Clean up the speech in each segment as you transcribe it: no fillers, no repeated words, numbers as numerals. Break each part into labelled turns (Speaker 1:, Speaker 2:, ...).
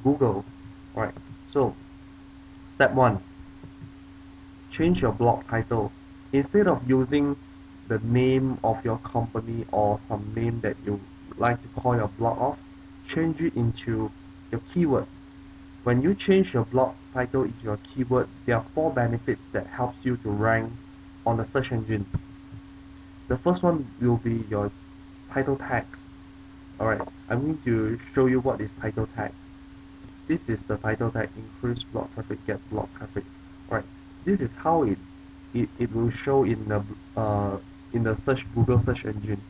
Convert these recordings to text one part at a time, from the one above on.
Speaker 1: Google. Alright, so step 1, change your blog title. Instead of using the name of your company or some name that you like to call your blog of, change it into your keyword. When you change your blog title into your keyword, there are 4 benefits that helps you to rank on the search engine. The first one will be your title tags. Alright, I'm going to show you what is title tag. This is the title tag: increase blog traffic, get blog traffic. Alright, this is how it will show in the search Google search engine.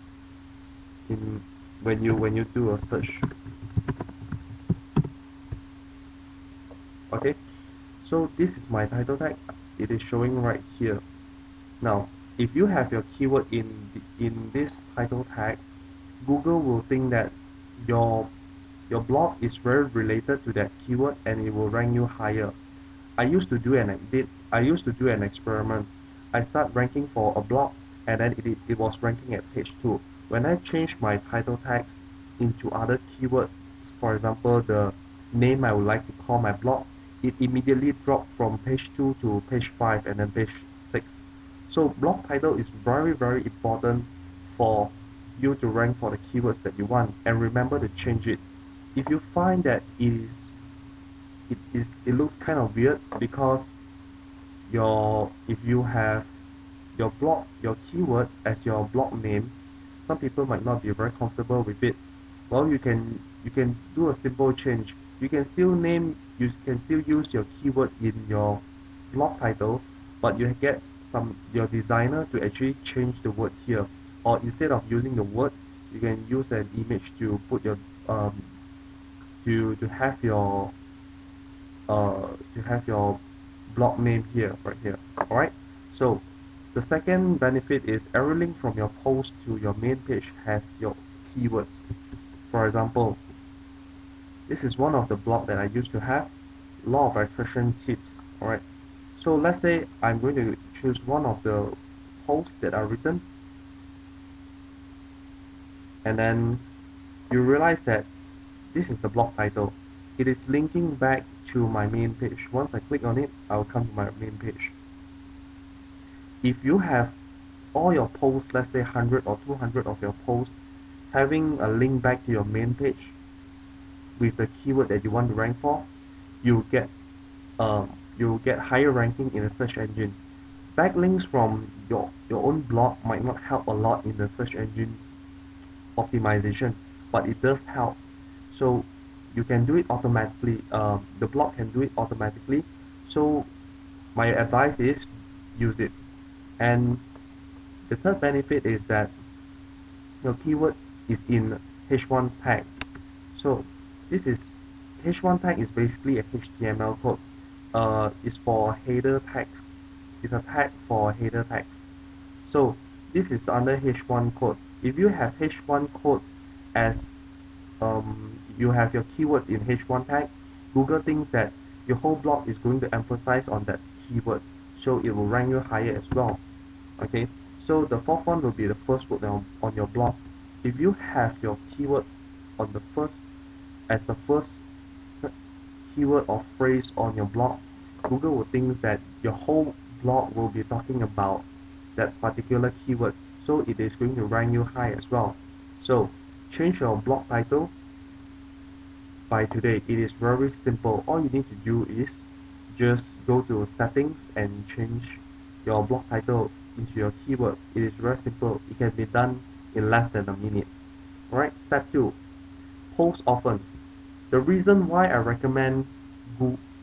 Speaker 1: When you do a search. Okay, so this is my title tag. It is showing right here. Now, if you have your keyword in this title tag, Google will think that your blog is very related to that keyword and it will rank you higher. I used to do an experiment. I start ranking for a blog and then it was ranking at page 2. When I changed my title tags into other keywords, for example the name I would like to call my blog, it immediately dropped from page 2 to page 5 and then page 6. So blog title is very important for you to rank for the keywords that you want, and remember to change it. If you find that it looks kind of weird because if you have your keyword as your blog name, some people might not be very comfortable with it. Well, you can do a simple change. You can still use your keyword in your blog title, but you get your designer to actually change the word here, or instead of using the word, you can use an image to put your to have your blog name here, right here. Alright, so the second benefit is every link from your post to your main page has your keywords. For example, this is one of the blog that I used to have, law of attraction tips. Alright, so let's say I'm going to choose one of the posts that are written, and then you realize that this is the blog title. It is linking back to my main page. Once I click on it, I'll come to my main page. If you have all your posts, let's say 100 or 200 of your posts, having a link back to your main page with the keyword that you want to rank for, you'll get higher ranking in the search engine. Backlinks from your own blog might not help a lot in the search engine optimization, but it does help. So you can do it automatically. The blog can do it automatically. So my advice is use it. And the third benefit is that your keyword is in H1 tag. So this is H1 tag is basically a HTML code. It's for header tags. It's a tag for header tags. So this is under H1 code. If you have H1 code as you have your keywords in H1 tag, Google thinks that your whole blog is going to emphasize on that keyword, so it will rank you higher as well. Okay, so the fourth one will be the first word on your blog. If you have your keyword on the first keyword or phrase on your blog, Google will think that your whole blog will be talking about that particular keyword, so it is going to rank you high as well. So change your blog title by today. It is very simple. All you need to do is just go to settings and change your blog title into your keyword. It is very simple. It can be done in less than a minute. Alright, step 2, post often. The reason why I recommend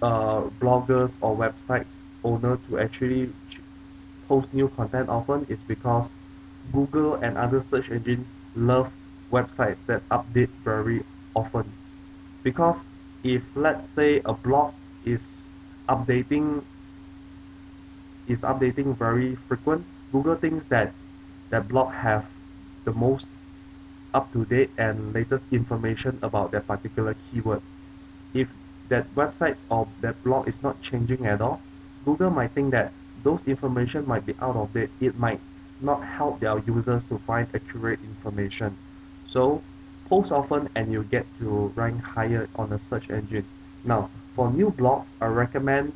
Speaker 1: bloggers or websites owner to actually post new content often is because Google and other search engines love websites that update very often. Because if, let's say, a blog is updating very frequent, Google thinks that that blog have the most up-to-date and latest information about that particular keyword. If that website or that blog is not changing at all, Google might think that those information might be out of date. It might not help their users to find accurate information. So post often and you get to rank higher on the search engine. Now, for new blogs, I recommend,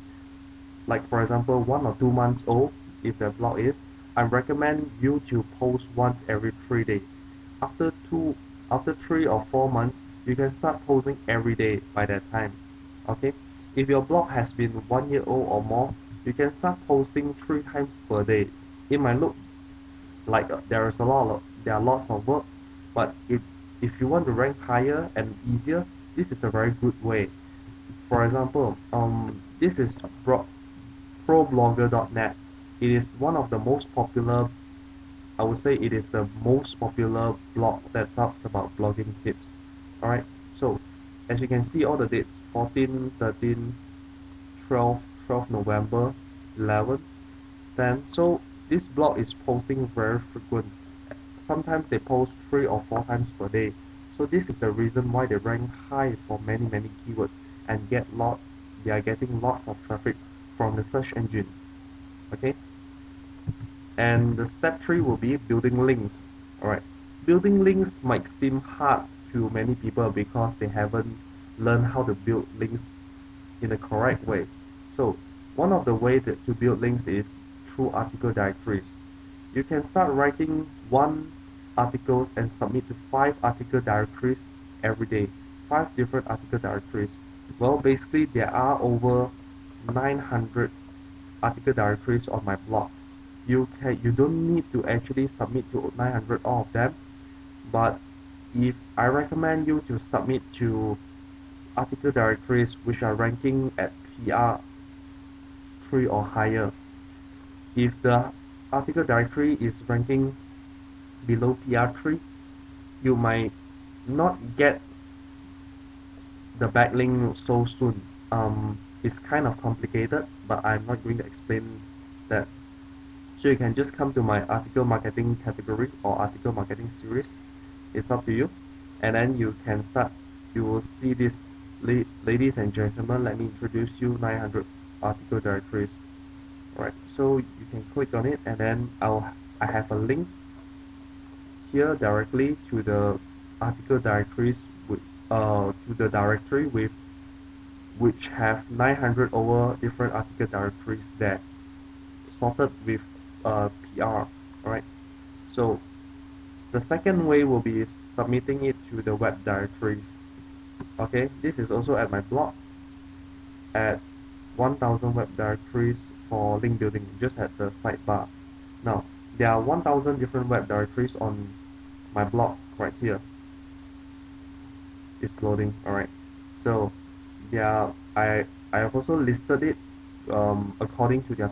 Speaker 1: like for example 1 or 2 months old, if the blog is, I recommend you to post once every 3 days. After 3 or 4 months, you can start posting every day by that time. Okay, if your blog has been 1 year old or more, you can start posting 3 times per day. It might look like there are lots of work, but if you want to rank higher and easier, this is a very good way. For example, this is ProBlogger.net. It is one of the most popular, I would say it is the most popular blog that talks about blogging tips. Alright, so as you can see all the dates 14, 13, 12 November, 11, 10. So this blog is posting very frequent. Sometimes they post 3 or 4 times per day. So this is the reason why they rank high for many keywords and they are getting lots of traffic from the search engine. Okay, and the step 3 will be building links. Alright, building links might seem hard to many people because they haven't learned how to build links in the correct way. So one of the ways to build links is through article directories. You can start writing 1 articles and submit to 5 article directories every day. 5 different article directories. Well, basically there are over 900 article directories on my blog. You don't need to actually submit to 900 all of them, but if I recommend you to submit to article directories which are ranking at PR 3 or higher. If the article directory is ranking below PR 3, you might not get the backlink so soon. It's kind of complicated, but I'm not going to explain that. So you can just come to my article marketing category or article marketing series. It's up to you. And then you can start. You will see this, ladies and gentlemen, let me introduce you 900 article directories. Alright, so you can click on it and then I have a link here directly to the article directories with to the directory with which have 900 over different article directories there, sorted with PR. Alright, so the second way will be submitting it to the web directories. Okay, this is also at my blog at 1000 web directories for link building, just at the sidebar. Now there are 1000 different web directories on my blog right here. It's loading. Alright, so yeah, I have also listed it according to their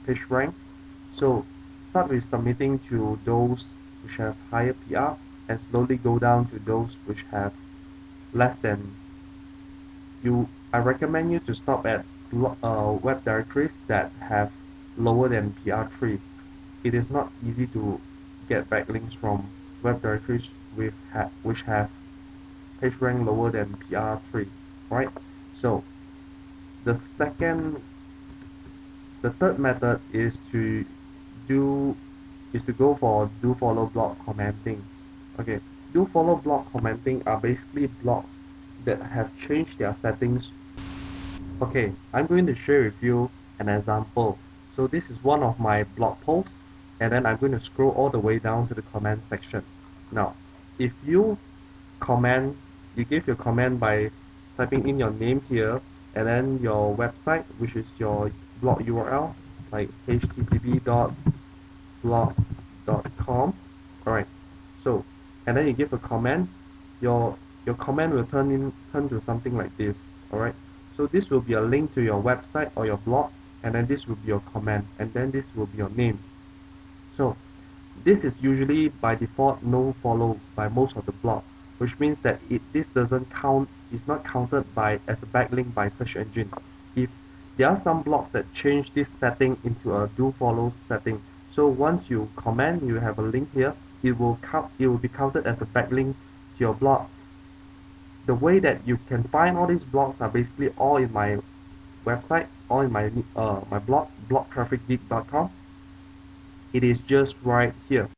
Speaker 1: page rank. So start with submitting to those which have higher PR and slowly go down to those which have less than. I recommend you to stop at web directories that have lower than PR3. It is not easy to get backlinks from web directories which have page rank lower than PR3. Right? So the second the third method is to go for do follow blog commenting. Okay, do follow blog commenting are basically blogs that have changed their settings. Okay, I'm going to share with you an example. So this is one of my blog posts, and then I'm going to scroll all the way down to the comment section. Now, if you comment, you give your comment by typing in your name here, and then your website, which is your blog URL, like http://blog.com. Alright, so, and then you give a comment. Your comment will turn to something like this. Alright, so this will be a link to your website or your blog, and then this will be your comment, and then this will be your name. So this is usually by default no follow by most of the blog, which means that this doesn't count, is not counted by as a backlink by search engine. If there are some blogs that change this setting into a do follow setting, so once you comment, you have a link here, it will be counted as a backlink to your blog. The way that you can find all these blogs are basically all in my website, all in my blog, blogtrafficgeek.com. It is just right here.